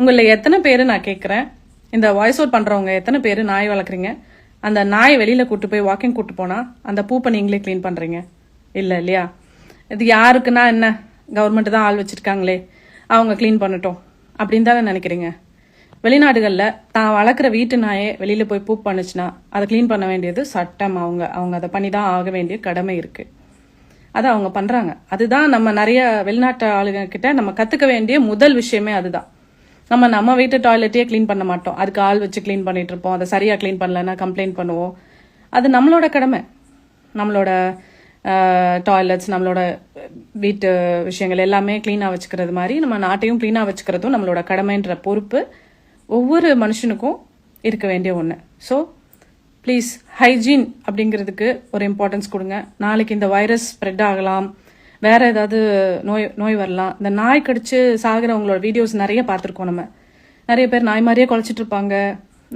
உங்களை எத்தனை பேர் நான் கேட்குறேன், இந்த வாய்ஸ் அவுட் பண்ணுறவங்க எத்தனை பேர் நாய் வளர்க்குறீங்க? அந்த நாய் வெளியில் கூட்டு போய் வாக்கிங் கூட்டு போனால் அந்த பூப்பை நீங்களே க்ளீன் பண்ணுறீங்க இல்லை இல்லையா? இது யாருக்குன்னா என்ன, கவர்மெண்ட் தான் ஆள் வச்சுருக்காங்களே, அவங்க க்ளீன் பண்ணட்டும் அப்படின்னு தானே நினைக்கிறீங்க? வெளிநாடுகளில் தான் வளர்க்குற வீட்டு நாயே வெளியில் போய் பூப் பண்ணுச்சுன்னா அதை க்ளீன் பண்ண வேண்டியது சட்டம். அவங்க அதை பண்ணி தான் ஆக வேண்டிய கடமை இருக்குது. அதை அவங்க பண்ணுறாங்க. அதுதான் நம்ம நிறைய வெளிநாட்டு ஆளுங்க கிட்ட நம்ம கற்றுக்க வேண்டிய முதல் விஷயமே அதுதான். நம்ம வீட்டு டாய்லெட்டையே க்ளீன் பண்ண மாட்டோம், அதுக்கு ஆள் வச்சு க்ளீன் பண்ணிட்டு இருப்போம். அதை சரியாக க்ளீன் பண்ணலன்னா கம்ப்ளைண்ட் பண்ணுவோம். அது நம்மளோட கடமை. நம்மளோட டாய்லெட்ஸ், நம்மளோட வீட்டு விஷயங்கள் எல்லாமே க்ளீனாக வச்சுக்கிறது மாதிரி நம்ம நாட்டையும் க்ளீனாக வச்சுக்கிறதும் நம்மளோட கடமைன்ற பொறுப்பு ஒவ்வொரு மனுஷனுக்கும் இருக்க வேண்டிய ஒன்று. ஸோ ப்ளீஸ் ஹைஜீன் அப்படிங்கிறதுக்கு ஒரு இம்பார்ட்டன்ஸ் கொடுங்க. நாளைக்கு இந்த வைரஸ் ஸ்ப்ரெட் ஆகலாம், வேற ஏதாவது நோய் வரலாம். இந்த நாய் கடிச்சு சாகிறவங்களோட வீடியோஸ் நிறைய பார்த்துருக்கோம். நம்ம நிறைய பேர் நாய் மாதிரியே குலைச்சிட்டு இருப்பாங்க.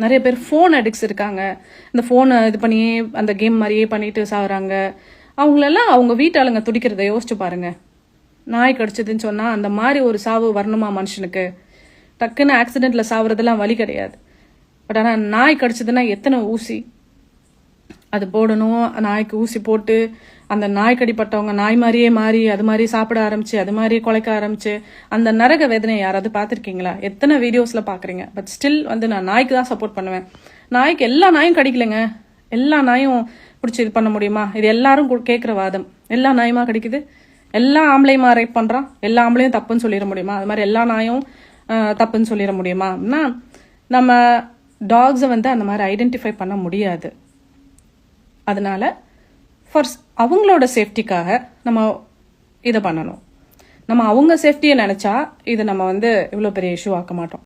நிறைய பேர் ஃபோன் அடிக்ட்ஸ் இருக்காங்க. இந்த ஃபோனை இது பண்ணியே அந்த கேம் மாதிரியே பண்ணிட்டு சாகுறாங்க. அவங்களெல்லாம் அவங்க வீட்டாளுங்க துடிக்கிறத யோசிச்சு பாருங்க. நாய் கடிச்சதுன்னு சொன்னா அந்த மாதிரி ஒரு சாவு வரணுமா மனுஷனுக்கு? டக்குன்னு ஆக்சிடென்ட்ல சாவுறதெல்லாம் வலி கிடையாது. பட் ஆனால் நாய் கடிச்சதுன்னா எத்தனை ஊசி அது போடணும். நாய்க்கு ஊசி போட்டு அந்த நாய் கடிப்பட்டவங்க நாய் மாதிரியே மாறி அது மாதிரி சாப்பிட ஆரம்பிச்சு அது மாதிரி குலைக்க ஆரம்பிச்சு அந்த நரக வேதனை யாராவது பார்த்துருக்கீங்களா? எத்தனை வீடியோஸ்ல பாக்குறீங்க. பட் ஸ்டில் நான் நாய்க்கு தான் சப்போர்ட் பண்ணுவேன். நாய்க்கு எல்லா நாயும் கடிக்கலைங்க. எல்லா நாயும் பிடிச்சி இது பண்ண முடியுமா? இது எல்லாரும் கேட்குற வாதம். எல்லா நாயுமா கடிக்குது? எல்லா ஆம்பளையுமா ரேப் பண்றான்? எல்லா ஆம்பளையும் தப்புன்னு சொல்லிட முடியுமா? அது மாதிரி எல்லா நாயும் தப்புன்னு சொல்லிட முடியுமா? நம்ம டாக்ஸை அந்த மாதிரி ஐடென்டிஃபை பண்ண முடியாது. அதனால அவங்களோட சேஃப்டிக்காக நம்ம இதை பண்ணணும். நம்ம அவங்க சேஃப்டியை நினைச்சா இது நம்ம இவ்வளோ பெரிய இஷ்யூ ஆக்க மாட்டோம்.